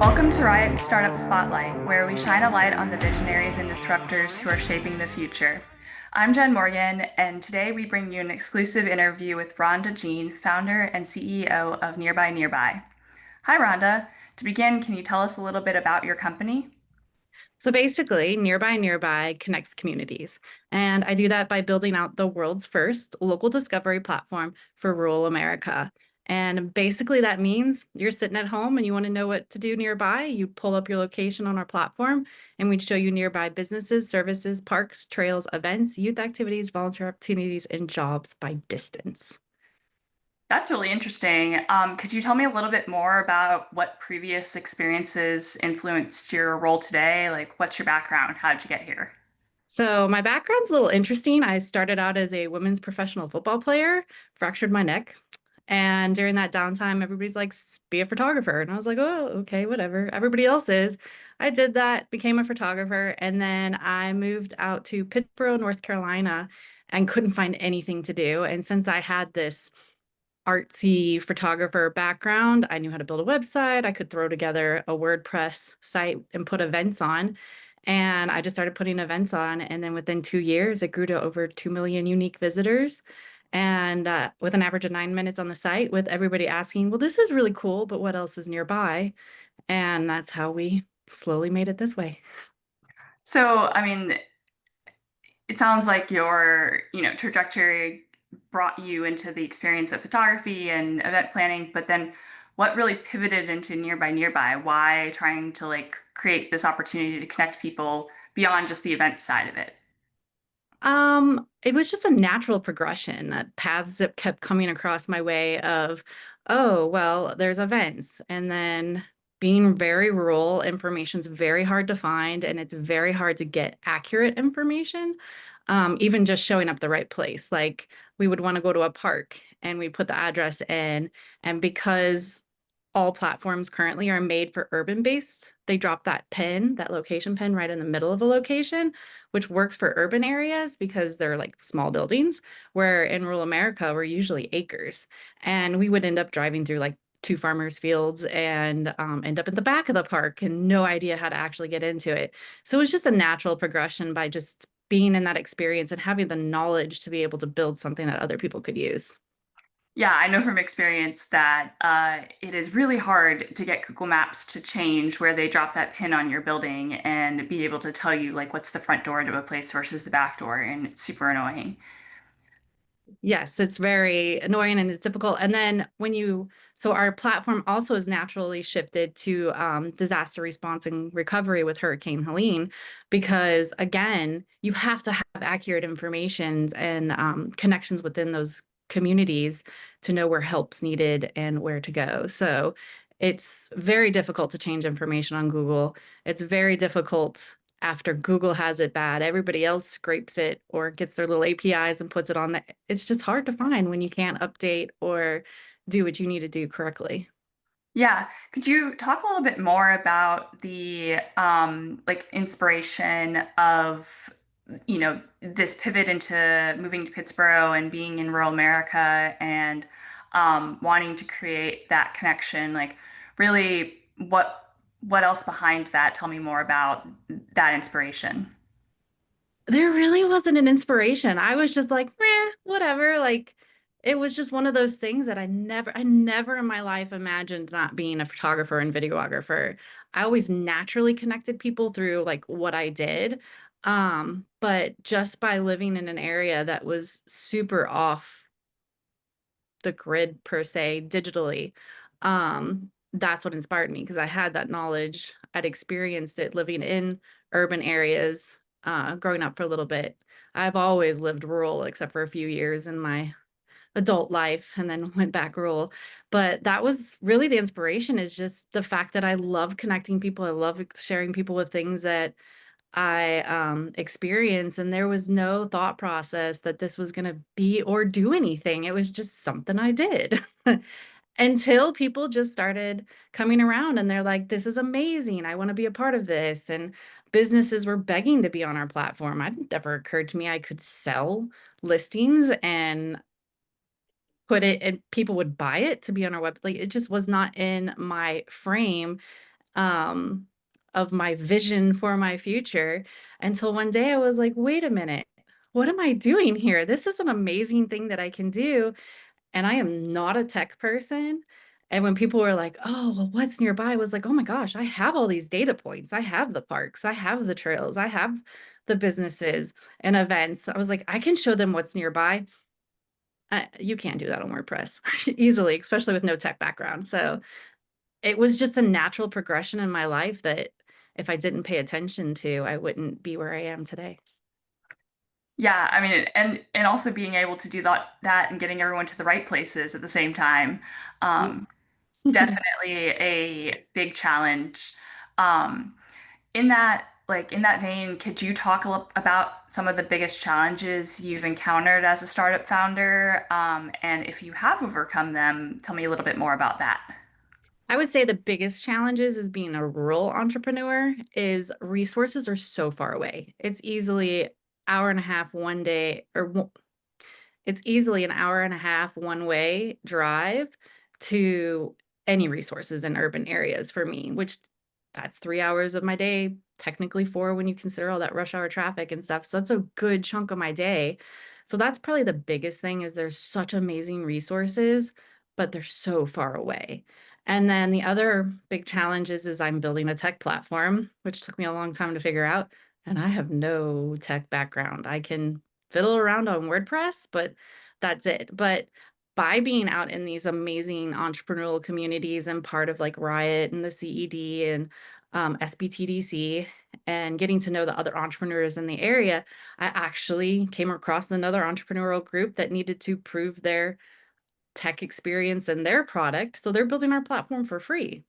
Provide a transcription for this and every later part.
Welcome to RIoT Startup Spotlight, where we shine a light on the visionaries and disruptors who are shaping the future. I'm Jen Morgan, and today we bring you an exclusive interview with Rhonda Jean, founder and CEO of Nearby. Hi, Rhonda. To begin, can you tell us a little bit about your company? So basically, Nearby connects communities. And I do that by building out the world's first local discovery platform for rural America. And basically, that means you're sitting at home and you want to know what to do nearby. You pull up your location on our platform, and we show you nearby businesses, services, parks, trails, events, youth activities, volunteer opportunities, and jobs by distance. That's really interesting. Could you tell me a little bit more about what previous experiences influenced your role today? Like, what's your background? How did you get here? So my background's a little interesting. I started out as a women's professional football player, fractured my neck. And during that downtime, everybody's like, be a photographer. And I was like, oh, okay, whatever. Everybody else is. I did that, became a photographer. And then I moved out to Pittsboro, North Carolina, and couldn't find anything to do. And since I had this artsy photographer background, I knew how to build a website. I could throw together a WordPress site and put events on. And I just started putting events on. And then within 2 years, it grew to over 2 million unique visitors. And with an average of 9 minutes on the site, with everybody asking, well, this is really cool, but what else is nearby? And that's how we slowly made it this way. So, it sounds like your, trajectory brought you into the experience of photography and event planning, but then what really pivoted into nearby? Why trying to like create this opportunity to connect people beyond just the event side of it? It was just a natural progression. Paths that kept coming across my way of, oh, well, there's events. And then being very rural, information's very hard to find, and it's very hard to get accurate information. Even just showing up the right place. Like we would want to go to a park and we put the address in, and because all platforms currently are made for urban based, they drop that pin, that location pin right in the middle of a location, which works for urban areas because they're like small buildings, where in rural America, we're usually acres. And we would end up driving through like two farmers' fields and end up at the back of the park and no idea how to actually get into it. So it was just a natural progression by just being in that experience and having the knowledge to be able to build something that other people could use. Yeah, I know from experience that it is really hard to get Google Maps to change where they drop that pin on your building and be able to tell you like what's the front door to a place versus the back door, and it's super annoying. Yes, it's very annoying and it's difficult. And then so our platform also is naturally shifted to disaster response and recovery with Hurricane Helene, because again, you have to have accurate information and connections within those communities to know where help's needed and where to go. So it's very difficult to change information on Google. It's very difficult after Google has it bad, everybody else scrapes it or gets their little APIs and puts it on the, it's just hard to find when you can't update or do what you need to do correctly. Yeah, could you talk a little bit more about the like inspiration of this pivot into moving to Pittsburgh and being in rural America and wanting to create that connection? Like, really, what else behind that? Tell me more about that inspiration. There really wasn't an inspiration. I was just like, whatever. Like it was just one of those things that I never in my life imagined not being a photographer and videographer. I always naturally connected people through like what I did. But just by living in an area that was super off the grid per se digitally, that's what inspired me because I had that knowledge. I'd experienced it living in urban areas, growing up for a little bit. I've always lived rural except for a few years in my adult life and then went back rural. But that was really the inspiration, is just the fact that I love connecting people. I love sharing people with things that I experienced, and there was no thought process that this was going to be or do anything. It was just something I did. Until people just started coming around and they're like, this is amazing. I want to be a part of this. And businesses were begging to be on our platform. It never occurred to me I could sell listings and put it and people would buy it to be on our web. Like it just was not in my frame. um, of my vision for my future until one day I was like, wait a minute, what am I doing here? This is an amazing thing that I can do. And I am not a tech person. And when people were like, oh, well, what's nearby? I was like, oh my gosh, I have all these data points. I have the parks, I have the trails, I have the businesses and events. I was like, I can show them what's nearby. You can't do that on WordPress easily, especially with no tech background. So it was just a natural progression in my life that if I didn't pay attention to, I wouldn't be where I am today. Yeah, I mean, and also being able to do that and getting everyone to the right places at the same time. Yep. Um, Definitely a big challenge. Um, in that vein, could you talk about some of the biggest challenges you've encountered as a startup founder? And if you have overcome them, tell me a little bit more about that. I would say the biggest challenges is being a rural entrepreneur is resources are so far away. It's easily hour and a half one day it's easily an hour and a half one way drive to any resources in urban areas for me, which that's 3 hours of my day, technically four when you consider all that rush hour traffic and stuff. So that's a good chunk of my day. So that's probably the biggest thing is there's such amazing resources, but they're so far away. And then the other big challenge is I'm building a tech platform, which took me a long time to figure out. And I have no tech background. I can fiddle around on WordPress, but that's it. But by being out in these amazing entrepreneurial communities and part of like RIoT and the CED and SBTDC and getting to know the other entrepreneurs in the area, I actually came across another entrepreneurial group that needed to prove their tech experience and their product. So they're building our platform for free.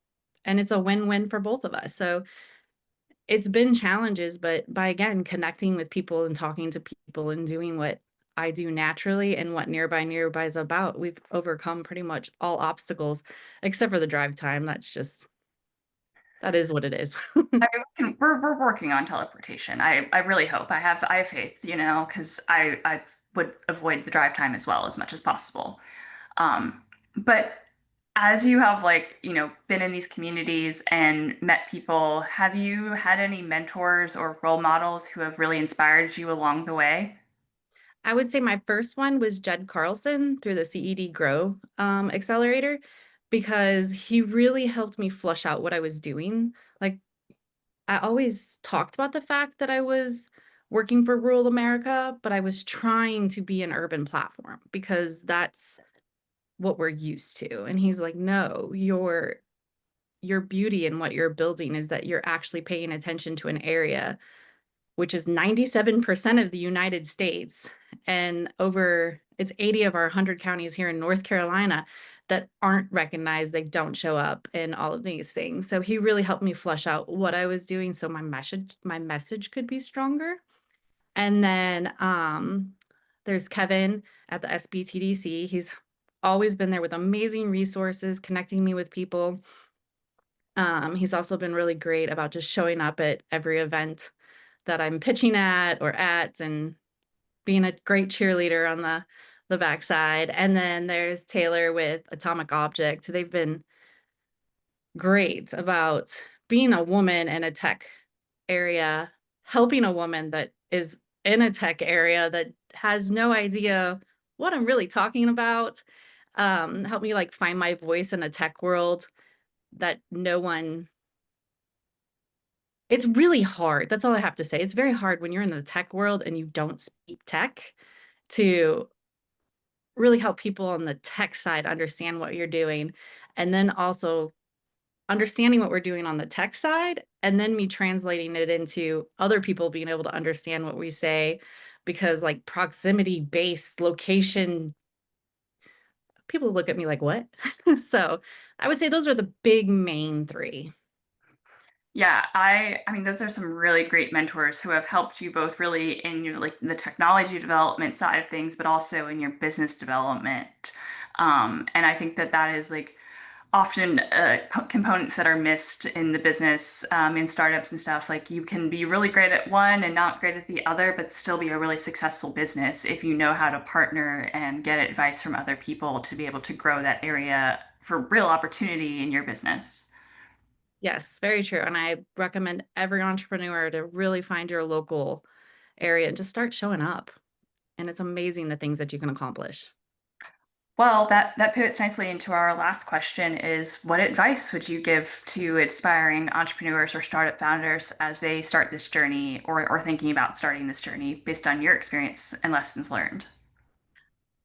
And it's a win-win for both of us. So it's been challenges, but by again connecting with people and talking to people and doing what I do naturally and what nearby is about, we've overcome pretty much all obstacles except for the drive time. That is what it is. I mean, we're working on teleportation. I really hope. I have faith, because I would avoid the drive time as well as much as possible. But as you have been in these communities and met people, have you had any mentors or role models who have really inspired you along the way? I would say my first one was Jed Carlson through the CED Grow accelerator because he really helped me flush out what I was doing. Like I always talked about the fact that I was working for rural America, but I was trying to be an urban platform because that's what we're used to. And he's like, no, your beauty in what you're building is that you're actually paying attention to an area which is 97% of the United States and over it's 80 of our 100 counties here in North Carolina that aren't recognized, they don't show up in all of these things. So he really helped me flush out what I was doing so my message could be stronger. And then there's Kevin at the SBTDC. He's always been there with amazing resources, connecting me with people. He's also been really great about just showing up at every event that I'm pitching at or at and being a great cheerleader on the backside. And then there's Taylor with Atomic Object. They've been great about being a woman in a tech area, helping a woman that is in a tech area that has no idea what I'm really talking about. Help me like find my voice in a tech world that no one it's really hard. That's all I have to say. It's very hard when you're in the tech world and you don't speak tech to really help people on the tech side understand what you're doing. And then also understanding what we're doing on the tech side, and then me translating it into other people being able to understand what we say. Because like proximity based location, people look at me like, what? So I would say those are the big main three. Yeah, I mean those are some really great mentors who have helped you both really in your the technology development side of things, but also in your business development. And I think that that is often components that are missed in the business in startups and stuff. Like you can be really great at one and not great at the other, but still be a really successful business if you know how to partner and get advice from other people to be able to grow that area for real opportunity in your business. Yes, very true. And I recommend every entrepreneur to really find your local area and just start showing up. And it's amazing the things that you can accomplish. Well, that pivots nicely into our last question is what advice would you give to aspiring entrepreneurs or startup founders as they start this journey or thinking about starting this journey based on your experience and lessons learned?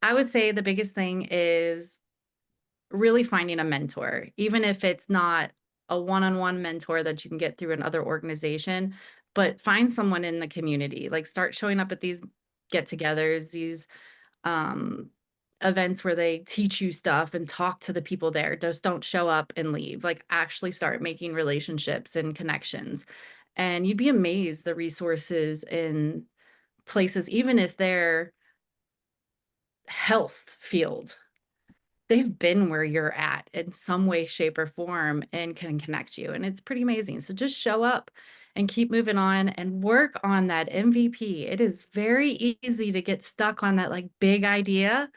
I would say the biggest thing is really finding a mentor, even if it's not a one-on-one mentor that you can get through another organization, but find someone in the community. Like start showing up at these get-togethers, these um events where they teach you stuff and talk to the people there. Just don't show up and leave. Like actually start making relationships and connections. And you'd be amazed the resources in places, even if they're health field, they've been where you're at in some way, shape, or form and can connect you. And it's pretty amazing. So just show up and keep moving on and work on that MVP. It is very easy to get stuck on that like big idea.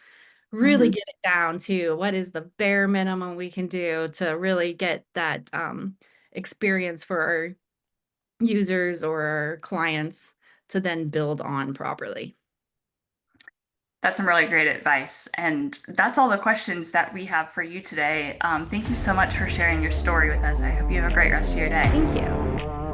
Really Mhm. get it down to what is the bare minimum we can do to really get that experience for our users or our clients to then build on properly. That's some really great advice. And that's all the questions that we have for you today. Thank you so much for sharing your story with us. I hope you have a great rest of your day. Thank you.